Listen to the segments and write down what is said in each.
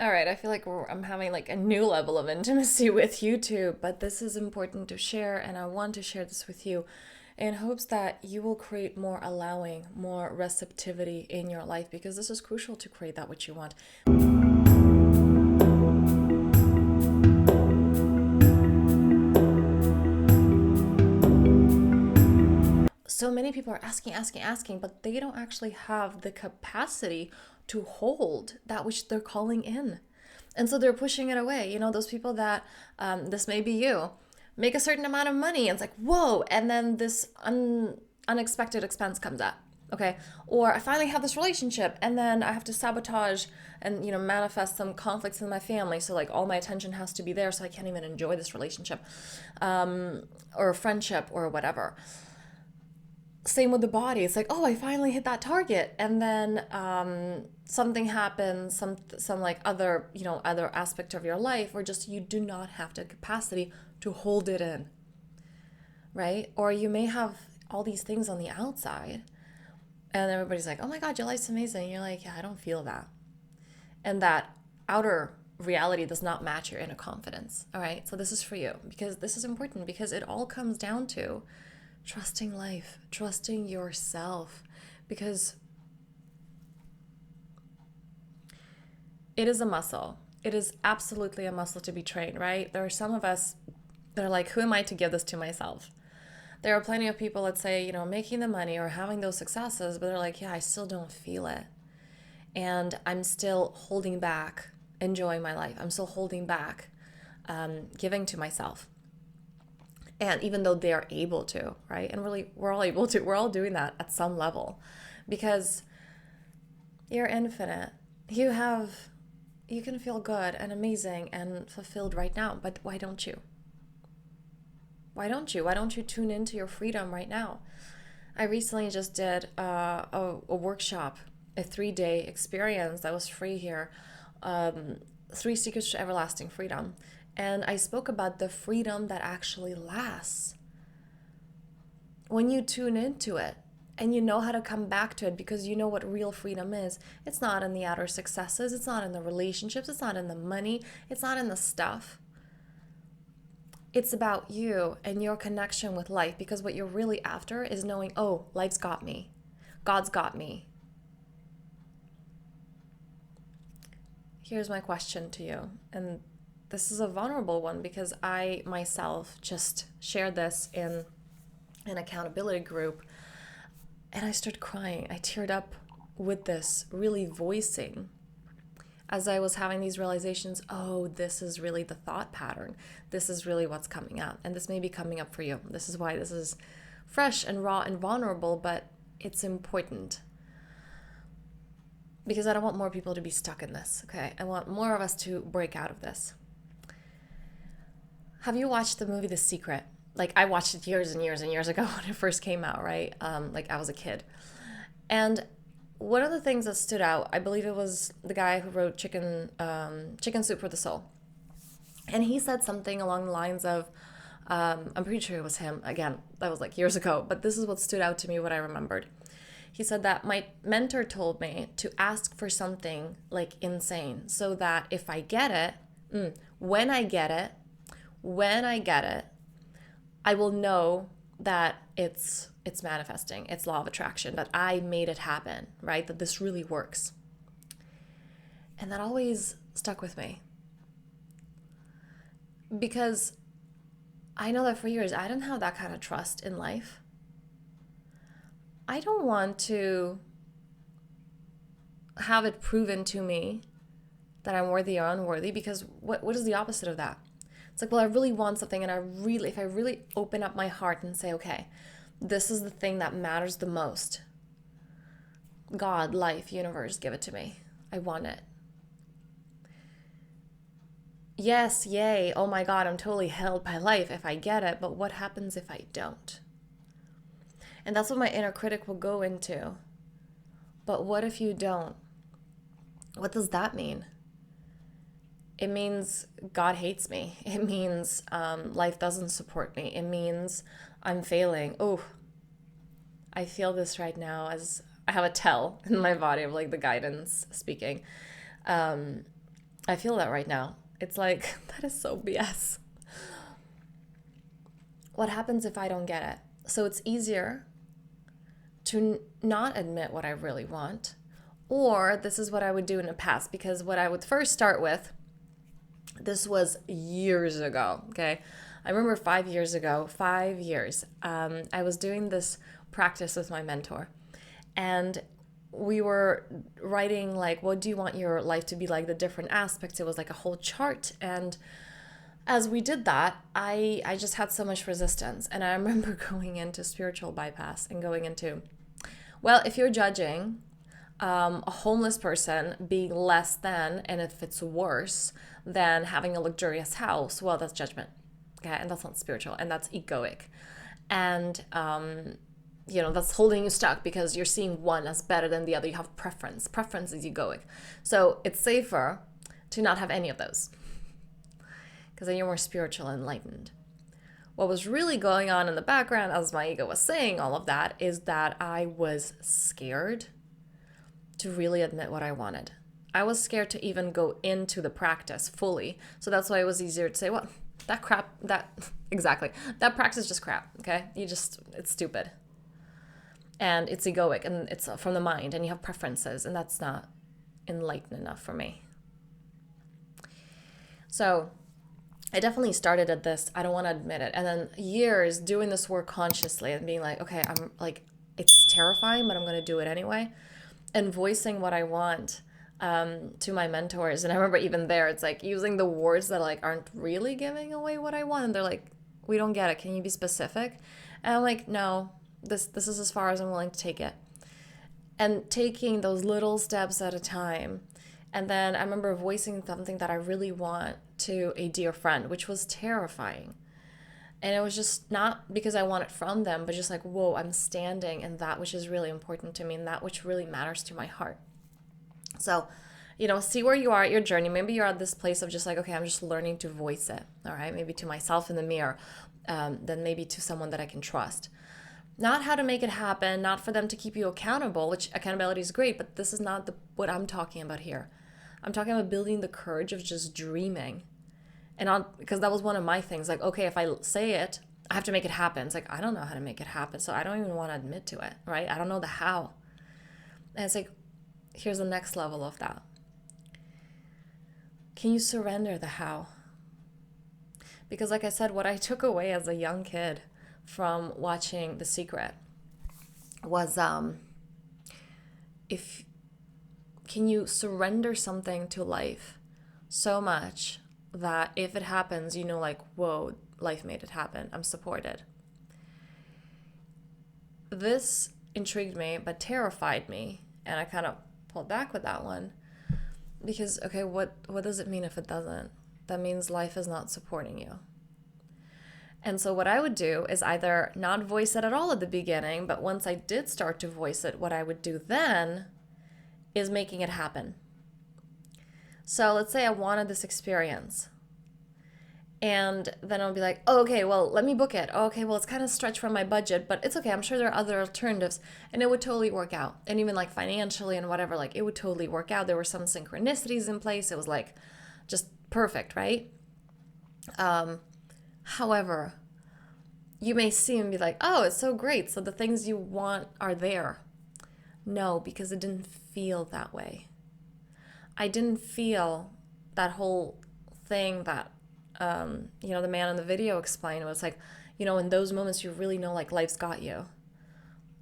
All right, I feel like I'm having like a new level of intimacy with YouTube, but this is important to share, and I want to share this with you in hopes that you will create more allowing, more receptivity in your life, because this is crucial to create that which you want. So many people are asking, but they don't actually have the capacity to hold that which they're calling in. And so they're pushing it away. You know, those people that, this may be you, make a certain amount of money and it's like, whoa, and then this unexpected expense comes up. Okay. Or I finally have this relationship and then I have to sabotage and, manifest some conflicts in my family. So, like, all my attention has to be there. So I can't even enjoy this relationship, or friendship or whatever. Same with the body. It's like, oh, I finally hit that target, and then something happens, some like other other aspect of your life, or just you do not have the capacity to hold it in, right? Or you may have all these things on the outside, and everybody's like, oh my God, your life's amazing. And you're like, yeah, I don't feel that, and that outer reality does not match your inner confidence. All right, so this is for you because this is important because it all comes down to trusting life, trusting yourself, because it is a muscle. It is absolutely a muscle to be trained, right? There are some of us that are like, who am I to give this to myself? There are plenty of people that say, making the money or having those successes, but they're like, yeah, I still don't feel it. And I'm still holding back enjoying my life. I'm still holding back giving to myself. And even though they are able to, right? And really, we're all able to, we're all doing that at some level because you're infinite. You can feel good and amazing and fulfilled right now, but why don't you? Why don't you? Why don't you tune into your freedom right now? I recently just did a workshop, a 3-day experience that was free here, 3 Secrets to Everlasting Freedom. And I spoke about the freedom that actually lasts. When you tune into it and you know how to come back to it because you know what real freedom is, it's not in the outer successes, it's not in the relationships, it's not in the money, it's not in the stuff. It's about you and your connection with life, because what you're really after is knowing, oh, life's got me. God's got me. Here's my question to you. And this is a vulnerable one because I myself just shared this in an accountability group and I started crying. I teared up with this, really voicing as I was having these realizations, oh, this is really the thought pattern. This is really what's coming up. And this may be coming up for you. This is why this is fresh and raw and vulnerable, but it's important. Because I don't want more people to be stuck in this, okay? I want more of us to break out of this. Have you watched the movie The Secret? Like, I watched it years and years and years ago when it first came out, right? Like, I was a kid. And one of the things that stood out, I believe it was the guy who wrote Chicken Soup for the Soul. And he said something along the lines of, I'm pretty sure it was him. Again, that was like years ago, but this is what stood out to me, what I remembered. He said that my mentor told me to ask for something like insane so that if I get it, when I get it, I will know that it's manifesting, it's law of attraction, that I made it happen, right? That this really works. And that always stuck with me. Because I know that for years I didn't have that kind of trust in life. I don't want to have it proven to me that I'm worthy or unworthy, because what is the opposite of that? It's like, well, I really want something, and if I really open up my heart and say, okay, this is the thing that matters the most. God, life, universe, give it to me. I want it. Yes, yay, oh my God, I'm totally held by life if I get it, but what happens if I don't? And that's what my inner critic will go into. But what if you don't? What does that mean? It means God hates me. It means life doesn't support me. It means I'm failing. Oh, I feel this right now as I have a tell in my body of like the guidance speaking. I feel that right now. It's like, that is so BS. What happens if I don't get it? So it's easier to not admit what I really want. Or this is what I would do in the past, because what I would first start with, this was years ago, okay? I remember 5 years ago, 5 years, I was doing this practice with my mentor. And we were writing, like, what do you want your life to be like, the different aspects. It was like a whole chart. And as we did that, I just had so much resistance. And I remember going into spiritual bypass and going into, well, if you're judging a homeless person being less than, and if it's worse than having a luxurious house, well, that's judgment. Okay, and that's not spiritual, and that's egoic. And that's holding you stuck because you're seeing one as better than the other. You have preference. Preference is egoic. So it's safer to not have any of those, because then you're more spiritual and enlightened. What was really going on in the background, as my ego was saying all of that, is that I was scared to really admit what I wanted. I was scared to even go into the practice fully. So that's why it was easier to say, well, that practice is just crap, okay? It's stupid. And it's egoic, and it's from the mind, and you have preferences, and that's not enlightened enough for me. So I definitely started at this, I don't want to admit it. And then years doing this work consciously and being like, okay, I'm like, it's terrifying, but I'm going to do it anyway. And voicing what I want to my mentors. And I remember even there, it's like using the words that like aren't really giving away what I want. And they're like, we don't get it. Can you be specific? And I'm like, no, this is as far as I'm willing to take it. And taking those little steps at a time. And then I remember voicing something that I really want to a dear friend, which was terrifying. And it was just not because I want it from them, but just like, whoa, I'm standing in that which is really important to me and that which really matters to my heart. So, see where you are at your journey. Maybe you're at this place of just like, okay, I'm just learning to voice it. All right. Maybe to myself in the mirror, then maybe to someone that I can trust. Not how to make it happen, not for them to keep you accountable, which accountability is great, but this is not what I'm talking about here. I'm talking about building the courage of just dreaming. And because that was one of my things, like, okay, if I say it, I have to make it happen. It's like, I don't know how to make it happen, so I don't even want to admit to it, right? I don't know the how. And it's like, here's the next level of that. Can you surrender the how? Because like I said, what I took away as a young kid from watching The Secret was, can you surrender something to life so much that if it happens, like, whoa, life made it happen. I'm supported. This intrigued me, but terrified me. And I kind of pulled back with that one. Because, okay, what does it mean if it doesn't? That means life is not supporting you. And so what I would do is either not voice it at all at the beginning, but once I did start to voice it, what I would do then is making it happen. So let's say I wanted this experience. And then I'll be like, oh, okay, well, let me book it. Oh, okay, well, it's kind of stretched from my budget, but it's okay. I'm sure there are other alternatives. And it would totally work out. And even like financially and whatever, like it would totally work out. There were some synchronicities in place. It was like just perfect, right? However, you may see and be like, oh, it's so great. So the things you want are there. No, because it didn't feel that way. I didn't feel that whole thing that, the man in the video explained. It was like, in those moments you really know like life's got you.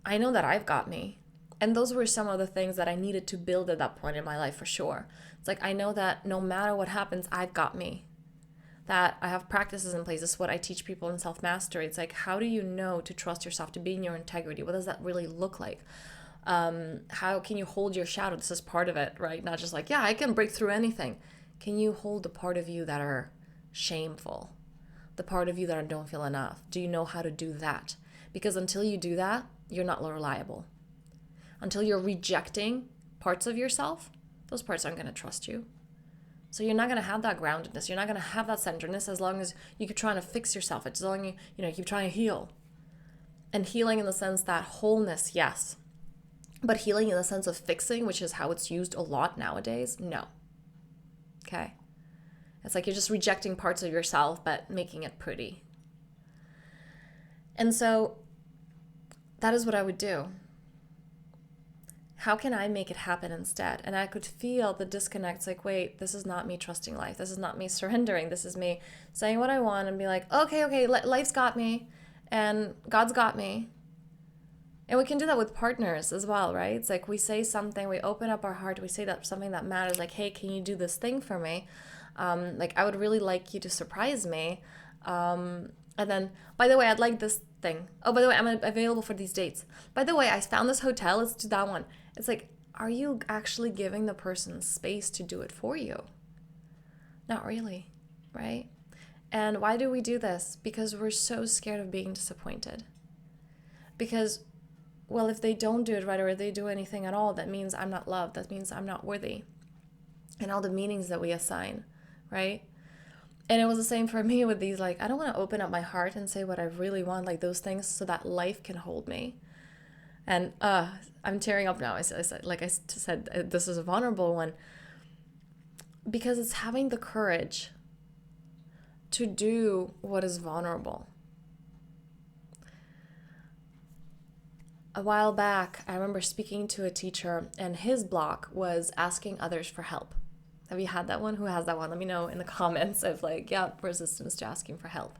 I know that I've got me. And those were some of the things that I needed to build at that point in my life for sure. It's like, I know that no matter what happens, I've got me. That I have practices in place. This is what I teach people in self-mastery. It's like, how do you know to trust yourself, to be in your integrity? What does that really look like? How can you hold your shadow? This is part of it, right? Not just like, yeah, I can break through anything. Can you hold the part of you that are shameful? The part of you that don't feel enough? Do you know how to do that? Because until you do that, you're not reliable. Until you're rejecting parts of yourself, those parts aren't going to trust you. So you're not going to have that groundedness. You're not going to have that centeredness as long as you keep trying to fix yourself. As long as you keep trying to heal. And healing in the sense that wholeness, yes. But healing in the sense of fixing, which is how it's used a lot nowadays, no. okay? It's like you're just rejecting parts of yourself, but making it pretty. And so that is what I would do. How can I make it happen instead? And I could feel the disconnect. It's like, wait, this is not me trusting life. This is not me surrendering. This is me saying what I want and be like, okay, life's got me and God's got me. And we can do that with partners as well, right? It's like we say something, we open up our heart, we say that something that matters, like, hey, can you do this thing for me? Like, I would really like you to surprise me. And then, by the way, I'd like this thing. Oh, by the way, I'm available for these dates. By the way, I found this hotel. Let's do that one. It's like, are you actually giving the person space to do it for you? Not really, right? And why do we do this? Because we're so scared of being disappointed. Because, well, if they don't do it right or if they do anything at all, that means I'm not loved. That means I'm not worthy. And all the meanings that we assign, right? And it was the same for me with these, like, I don't want to open up my heart and say what I really want, like those things, so that life can hold me. And I'm tearing up now. I said, this is a vulnerable one. Because it's having the courage to do what is vulnerable. A while back, I remember speaking to a teacher, and his block was asking others for help. Have you had that one? Who has that one? Let me know in the comments of like, yeah, resistance to asking for help.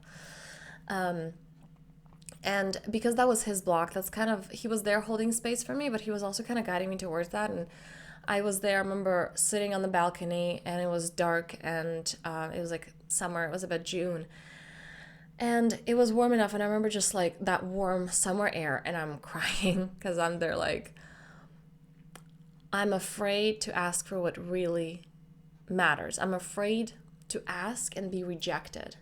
And because that was his block, that's kind of, he was there holding space for me, but he was also kind of guiding me towards that. And I was there, I remember sitting on the balcony, and it was dark, and it was like summer, it was about June. And it was warm enough, and I remember just like that warm summer air, and I'm crying because I'm there like, I'm afraid to ask for what really matters. I'm afraid to ask and be rejected.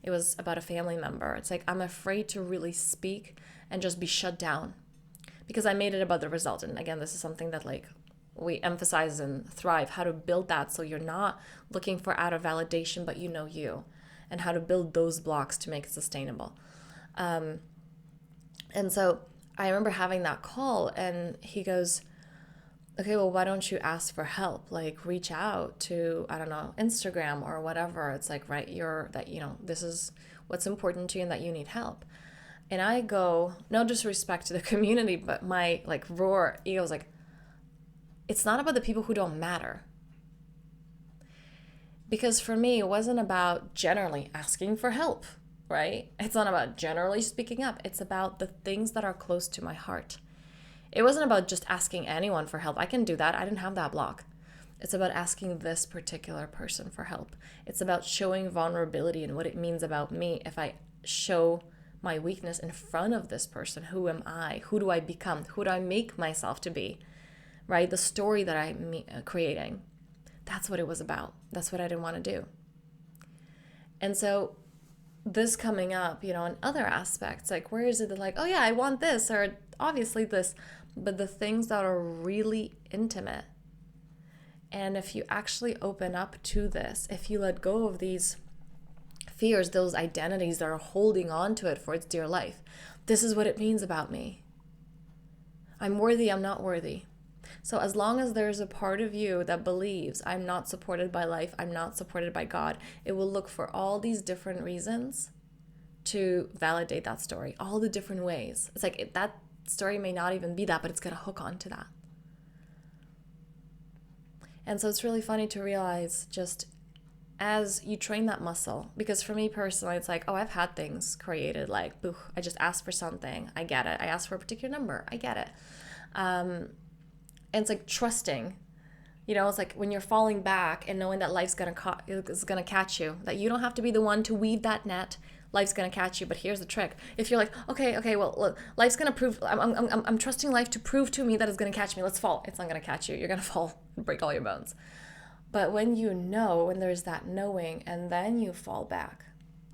It was about a family member. It's like, I'm afraid to really speak and just be shut down because I made it about the result. And again, this is something that like we emphasize in Thrive, how to build that so you're not looking for outer validation, but you know you, and how to build those blocks to make it sustainable. And so I remember having that call, and he goes, okay, well, why don't you ask for help? Like, reach out to, I don't know, Instagram or whatever. It's like, right, this is what's important to you and that you need help. And I go, no disrespect to the community, but my like roar ego was like, it's not about the people who don't matter. Because for me, it wasn't about generally asking for help, right? It's not about generally speaking up. It's about the things that are close to my heart. It wasn't about just asking anyone for help. I can do that. I didn't have that block. It's about asking this particular person for help. It's about showing vulnerability and what it means about me if I show my weakness in front of this person. Who am I? Who do I become? Who do I make myself to be? Right? The story that I'm creating. That's what it was about. That's what I didn't want to do. And so this coming up, in other aspects, like where is it that like, oh yeah, I want this, or obviously this, but the things that are really intimate. And if you actually open up to this, if you let go of these fears, those identities that are holding on to it for its dear life, this is what it means about me. I'm worthy, I'm not worthy. So as long as there's a part of you that believes I'm not supported by life, I'm not supported by God, it will look for all these different reasons to validate that story, all the different ways. It's like that story may not even be that, but it's going to hook onto that. And so it's really funny to realize just as you train that muscle, because for me personally, it's like, oh, I've had things created like, I just asked for something, I get it. I asked for a particular number, I get it. And it's like trusting, it's like when you're falling back and knowing that life's is gonna catch you, that you don't have to be the one to weave that net. Life's gonna catch you. But here's the trick: if you're like, okay, well, look, life's gonna prove. I'm trusting life to prove to me that it's gonna catch me. Let's fall. It's not gonna catch you. You're gonna fall and break all your bones. But when there's that knowing, and then you fall back,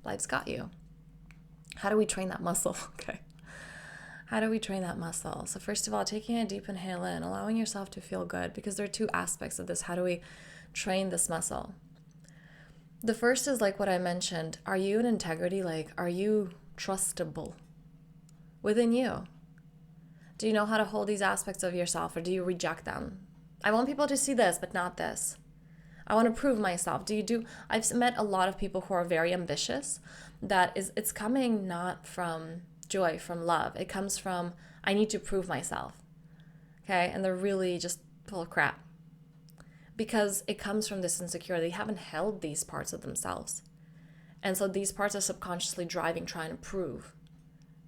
life's got you. How do we train that muscle? Okay. How do we train that muscle? So first of all, taking a deep inhale in, allowing yourself to feel good, because there are two aspects of this. How do we train this muscle? The first is like what I mentioned. Are you in integrity? Like, are you trustable within you? Do you know how to hold these aspects of yourself, or do you reject them? I want people to see this, but not this. I want to prove myself. I've met a lot of people who are very ambitious. It's coming not from joy, from love. It comes from, I need to prove myself. Okay? And they're really just full of crap. Because it comes from this insecurity. They haven't held these parts of themselves. And so these parts are subconsciously driving, trying to prove,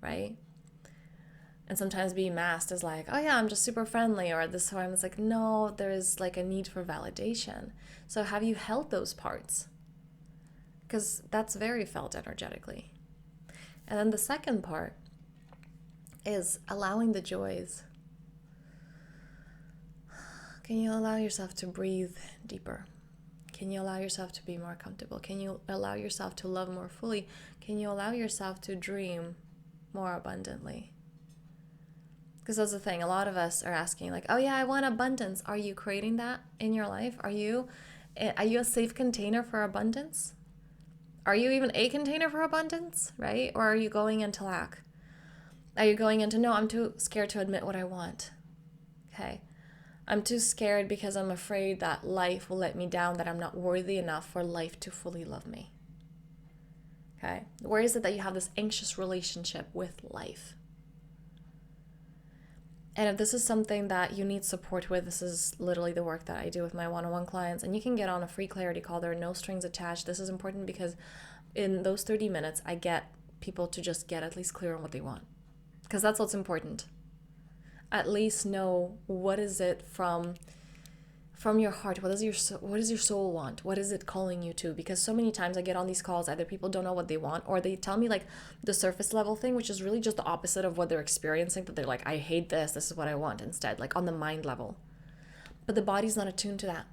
right? And sometimes being masked is like, oh yeah, I'm just super friendly, or this time it's like, no, there is like a need for validation. So have you held those parts? Because that's very felt energetically. And then the second part is allowing the joys. Can you allow yourself to breathe deeper? Can you allow yourself to be more comfortable? Can you allow yourself to love more fully? Can you allow yourself to dream more abundantly? Because that's the thing. A lot of us are asking like, oh yeah, I want abundance. Are you creating that in your life? Are you a safe container for abundance? Are you even a container for abundance, right? Or are you going into lack? Are you going into, no, I'm too scared to admit what I want. Okay. I'm too scared because I'm afraid that life will let me down, that I'm not worthy enough for life to fully love me. Okay. Where is it that you have this anxious relationship with life? And if this is something that you need support with, this is literally the work that I do with my one-on-one clients. And you can get on a free clarity call. There are no strings attached. This is important because in those 30 minutes, I get people to just get at least clear on what they want. Because that's what's important. At least know what is it from your heart. What does your soul want? What is it calling you to? Because so many times I get on these calls, either people don't know what they want, or they tell me like the surface level thing, which is really just the opposite of what they're experiencing. That they're like, I hate this. This is what I want instead, like on the mind level. But the body's not attuned to that.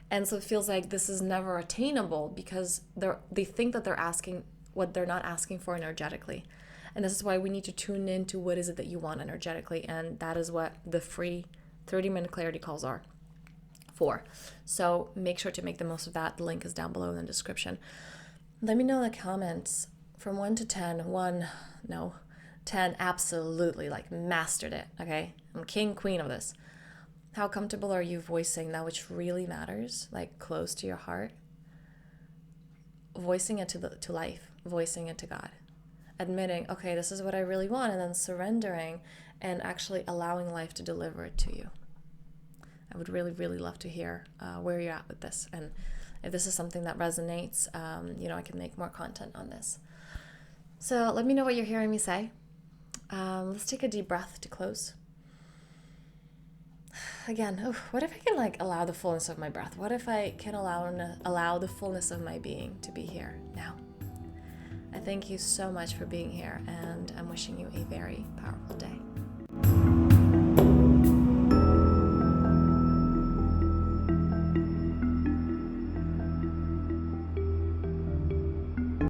And so it feels like this is never attainable because they think that they're asking what they're not asking for energetically. And this is why we need to tune into what is it that you want energetically. And that is what the free 30-minute clarity calls are for. So make sure to make the most of that. The link is down below in the description. Let me know in the comments from 1 to 10. 10, absolutely, like mastered it, okay? I'm king, queen of this. How comfortable are you voicing that which really matters, like close to your heart? Voicing it to life, voicing it to God. Admitting, okay, this is what I really want, and then surrendering and actually allowing life to deliver it to you. I would really, really love to hear where you're at with this. And if this is something that resonates, I can make more content on this. So let me know what you're hearing me say. Let's take a deep breath to close. Again, what if I can like allow the fullness of my breath? What if I can allow the fullness of my being to be here now? I thank you so much for being here, and I'm wishing you a very powerful day.